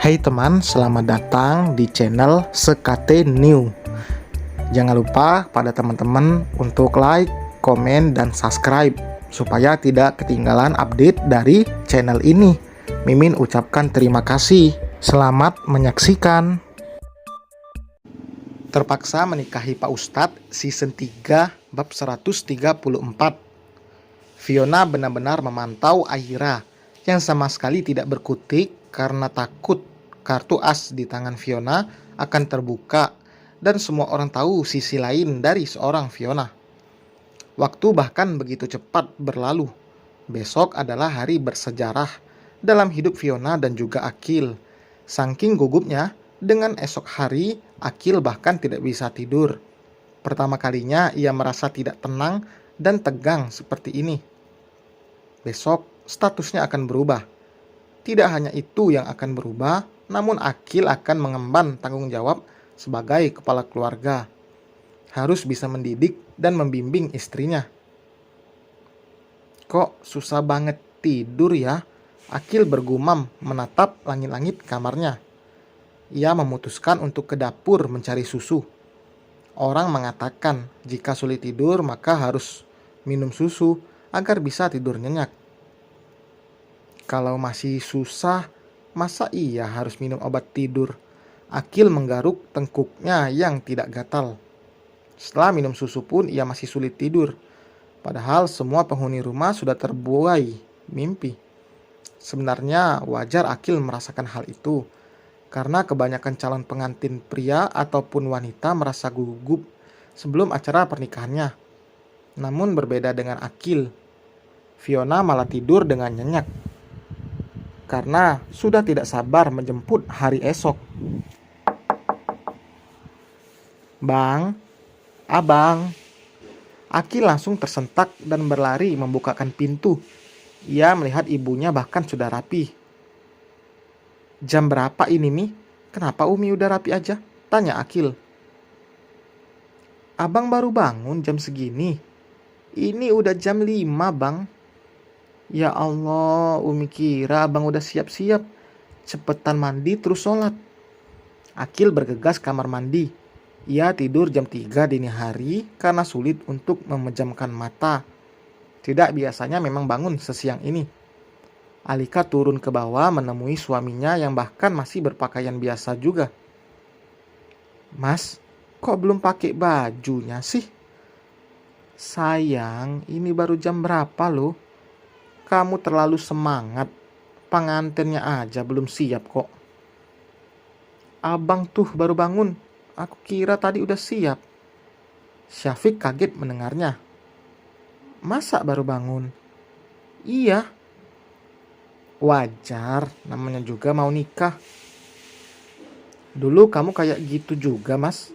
Hai teman, selamat datang di channel Sekate New. Jangan lupa pada teman-teman untuk like, komen, dan subscribe supaya tidak ketinggalan update dari channel ini. Mimin ucapkan terima kasih. Selamat menyaksikan. Terpaksa menikahi Pak Ustadz season 3 bab 134. Fiona benar-benar memantau Aira yang sama sekali tidak berkutik karena takut kartu as di tangan Fiona akan terbuka dan semua orang tahu sisi lain dari seorang Fiona. Waktu bahkan begitu cepat berlalu. Besok adalah hari bersejarah dalam hidup Fiona dan juga Akil. Saking gugupnya, dengan esok hari Akil bahkan tidak bisa tidur. Pertama kalinya ia merasa tidak tenang dan tegang seperti ini. Besok statusnya akan berubah. Tidak hanya itu yang akan berubah, namun Akil akan mengemban tanggung jawab sebagai kepala keluarga. Harus bisa mendidik dan membimbing istrinya. Kok susah banget tidur ya? Akil bergumam menatap langit-langit kamarnya. Ia memutuskan untuk ke dapur mencari susu. Orang mengatakan jika sulit tidur maka harus minum susu agar bisa tidur nyenyak. Kalau masih susah, masa iya harus minum obat tidur? Akil menggaruk tengkuknya yang tidak gatal. Setelah minum susu pun ia masih sulit tidur. Padahal semua penghuni rumah sudah terbuai mimpi. Sebenarnya wajar Akil merasakan hal itu. Karena kebanyakan calon pengantin pria ataupun wanita merasa gugup sebelum acara pernikahannya. Namun berbeda dengan Akil, Fiona malah tidur dengan nyenyak. Karena sudah tidak sabar menjemput hari esok. Bang, abang. Akil langsung tersentak dan berlari membukakan pintu. Ia melihat ibunya bahkan sudah rapi. Jam berapa ini, Mi? Kenapa Umi udah rapi aja? Tanya Akil. Abang baru bangun jam segini. Ini udah jam 5, Bang. Ya Allah, Umi kira abang udah siap-siap. Cepetan mandi terus sholat. Akil bergegas kamar mandi. Ia tidur jam 3 dini hari karena sulit untuk memejamkan mata. Tidak biasanya memang bangun sesiang ini. Alika turun ke bawah menemui suaminya yang bahkan masih berpakaian biasa juga. Mas, kok belum pakai bajunya sih? Sayang, ini baru jam berapa loh? Kamu terlalu semangat. Pengantinnya aja belum siap kok. Abang tuh baru bangun. Aku kira tadi udah siap. Syafiq kaget mendengarnya. Masa baru bangun? Iya. Wajar, namanya juga mau nikah. Dulu kamu kayak gitu juga, Mas.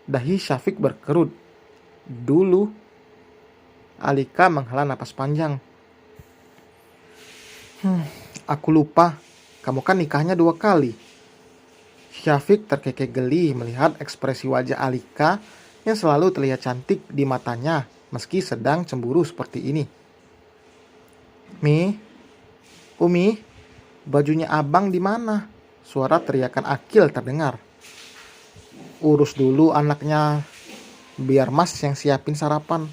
Dahi Syafiq berkerut. Dulu. Alika menghela napas panjang. Aku lupa. Kamu kan nikahnya 2 kali. Syafiq terkekeh geli melihat ekspresi wajah Alika yang selalu terlihat cantik di matanya meski sedang cemburu seperti ini. Mi, Umi, bajunya abang di mana? Suara teriakan Akil terdengar. Urus dulu anaknya, biar Mas yang siapin sarapan.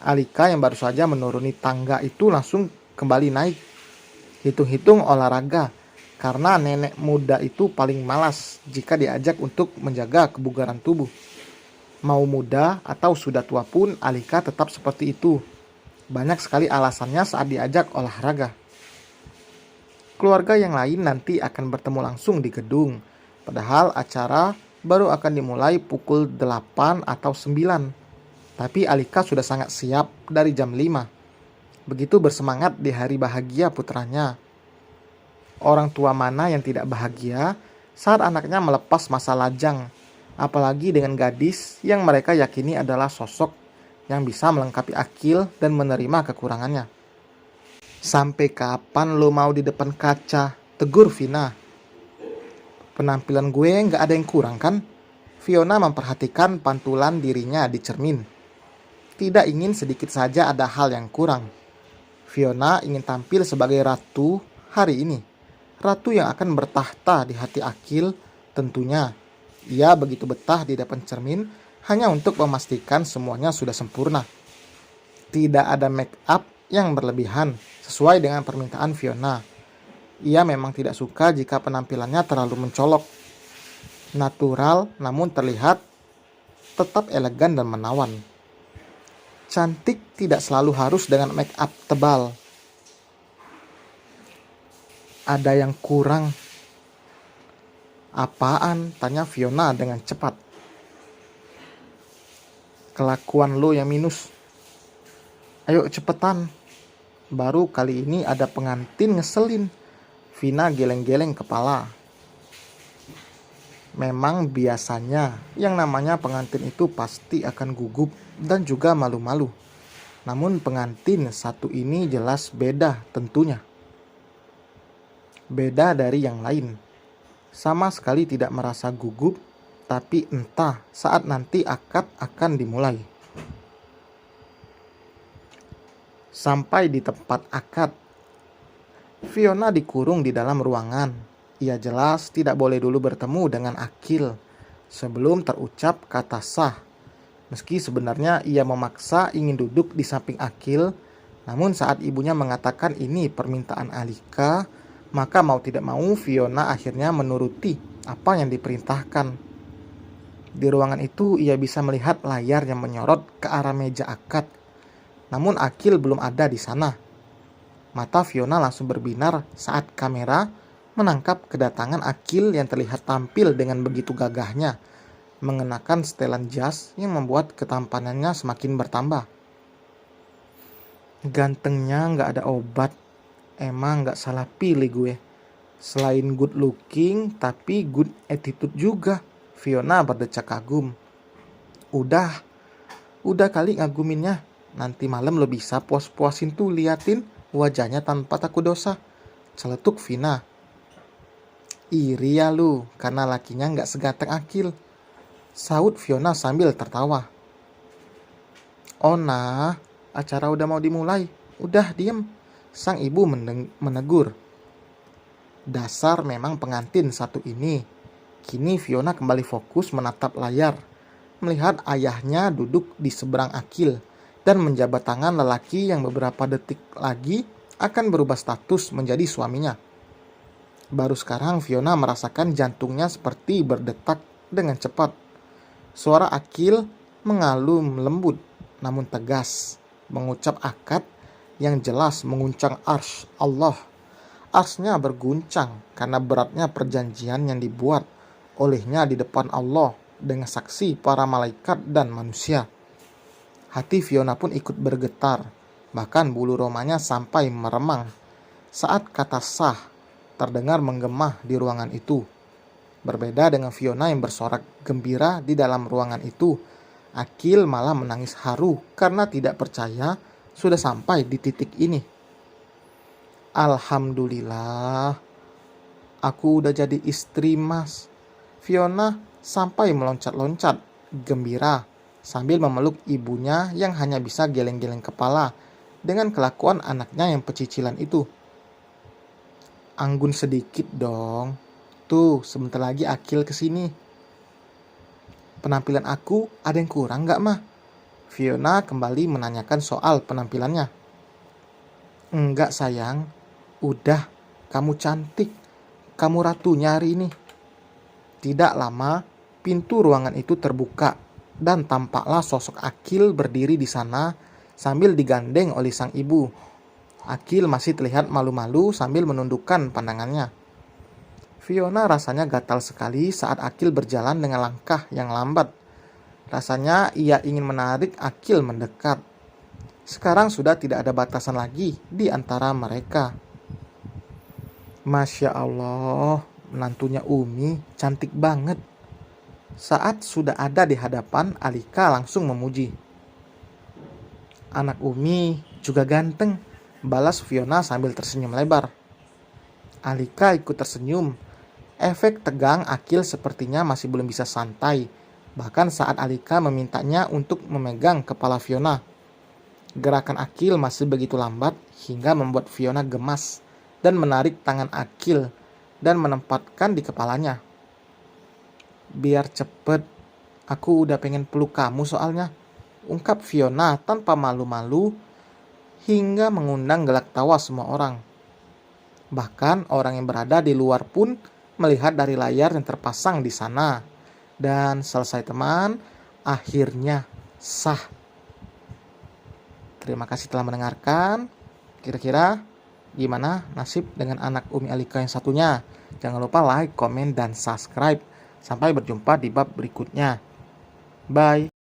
Alika yang baru saja menuruni tangga itu langsung kembali naik. Hitung-hitung olahraga, karena nenek muda itu paling malas jika diajak untuk menjaga kebugaran tubuh. Mau muda atau sudah tua pun Alika tetap seperti itu. Banyak sekali alasannya saat diajak olahraga. Keluarga yang lain nanti akan bertemu langsung di gedung. Padahal acara baru akan dimulai pukul 8 atau 9. Tapi Alika sudah sangat siap dari jam 5. Begitu bersemangat di hari bahagia putranya. Orang tua mana yang tidak bahagia saat anaknya melepas masa lajang. Apalagi dengan gadis yang mereka yakini adalah sosok yang bisa melengkapi Akil dan menerima kekurangannya. Sampai kapan lo mau di depan kaca? Tegur Vina. Penampilan gue gak ada yang kurang kan? Fiona memperhatikan pantulan dirinya di cermin. Tidak ingin sedikit saja ada hal yang kurang. Fiona ingin tampil sebagai ratu hari ini. ratu yang akan bertahta di hati Akil. Tentunya ia begitu betah di depan cermin hanya untuk memastikan semuanya sudah sempurna. Tidak ada make up yang berlebihan sesuai dengan permintaan Fiona. Ia memang tidak suka jika penampilannya terlalu mencolok. Natural namun terlihat tetap elegan dan menawan. Cantik tidak selalu harus dengan make up tebal. Ada yang kurang. Apaan? Tanya Fiona dengan cepat. Kelakuan lo yang minus. Ayo cepetan. Baru kali ini ada pengantin ngeselin. Vina geleng-geleng kepala. Memang biasanya yang namanya pengantin itu pasti akan gugup dan juga malu-malu. Namun pengantin satu ini jelas beda tentunya. Beda dari yang lain. Sama sekali tidak merasa gugup, tapi entah saat nanti akad akan dimulai. Sampai di tempat akad, Fiona dikurung di dalam ruangan. Ia jelas tidak boleh dulu bertemu dengan Akil sebelum terucap kata sah. Meski sebenarnya ia memaksa ingin duduk di samping Akil, namun saat ibunya mengatakan ini permintaan Alika, maka mau tidak mau Fiona akhirnya menuruti apa yang diperintahkan. Di ruangan itu ia bisa melihat layar yang menyorot ke arah meja akad. Namun Akil belum ada di sana. Mata Fiona langsung berbinar saat kamera menangkap kedatangan Akil yang terlihat tampil dengan begitu gagahnya, mengenakan setelan jas yang membuat ketampanannya semakin bertambah. Gantengnya nggak ada obat. Emang nggak salah pilih gue. Selain good looking, tapi good attitude juga. Fiona berdecak kagum. Udah kali ngaguminnya. Nanti malam lo bisa puas-puasin tuh liatin wajahnya tanpa takut dosa. Celetuk Vina. Iri ya lu, karena lakinya nggak seganteng Akil. Saut Fiona sambil tertawa. Oh nah, acara udah mau dimulai. Udah diem. Sang ibu menegur. Dasar memang pengantin satu ini. Kini Fiona kembali fokus menatap layar. Melihat ayahnya duduk di seberang Akil. Dan menjabat tangan lelaki yang beberapa detik lagi akan berubah status menjadi suaminya. Baru sekarang Fiona merasakan jantungnya seperti berdetak dengan cepat. Suara Akil mengalun lembut namun tegas, mengucap akad yang jelas menguncang arsy Allah. Arsy-nya berguncang karena beratnya perjanjian yang dibuat olehnya di depan Allah dengan saksi para malaikat dan manusia. Hati Fiona pun ikut bergetar, bahkan bulu romanya sampai meremang saat kata sah terdengar menggema di ruangan itu. Berbeda dengan Fiona yang bersorak gembira di dalam ruangan itu, Akil malah menangis haru karena tidak percaya sudah sampai di titik ini. Alhamdulillah, aku udah jadi istri mas. Fiona sampai meloncat-loncat gembira sambil memeluk ibunya yang hanya bisa geleng-geleng kepala dengan kelakuan anaknya yang pecicilan itu. Anggun sedikit dong. Tuh, sebentar lagi Akil kesini. Penampilan aku ada yang kurang gak mah? Fiona kembali menanyakan soal penampilannya. Enggak sayang, udah, kamu cantik. Kamu ratunya hari ini. Tidak lama, pintu ruangan itu terbuka. Dan tampaklah sosok Akil berdiri di sana sambil digandeng oleh sang ibu. Akil masih terlihat malu-malu sambil menundukkan pandangannya. Fiona rasanya gatal sekali saat Akil berjalan dengan langkah yang lambat. Rasanya ia ingin menarik Akil mendekat. Sekarang sudah tidak ada batasan lagi di antara mereka. Masya Allah, menantunya Umi cantik banget. Saat sudah ada di hadapan, Alika langsung memuji. Anak Umi juga ganteng, balas Fiona sambil tersenyum lebar. Alika ikut tersenyum. Efek tegang Akil sepertinya masih belum bisa santai, bahkan saat Alika memintanya untuk memegang kepala Fiona. Gerakan Akil masih begitu lambat hingga membuat Fiona gemas dan menarik tangan Akil dan menempatkan di kepalanya. "Biar cepet, aku udah pengen peluk kamu soalnya," ungkap Fiona tanpa malu-malu hingga mengundang gelak tawa semua orang. Bahkan orang yang berada di luar pun melihat dari layar yang terpasang di sana. Dan selesai teman, akhirnya sah. Terima kasih telah mendengarkan. Kira-kira gimana nasib dengan anak Umi Alika yang satunya? Jangan lupa like, komen, dan subscribe. Sampai berjumpa di bab berikutnya. Bye.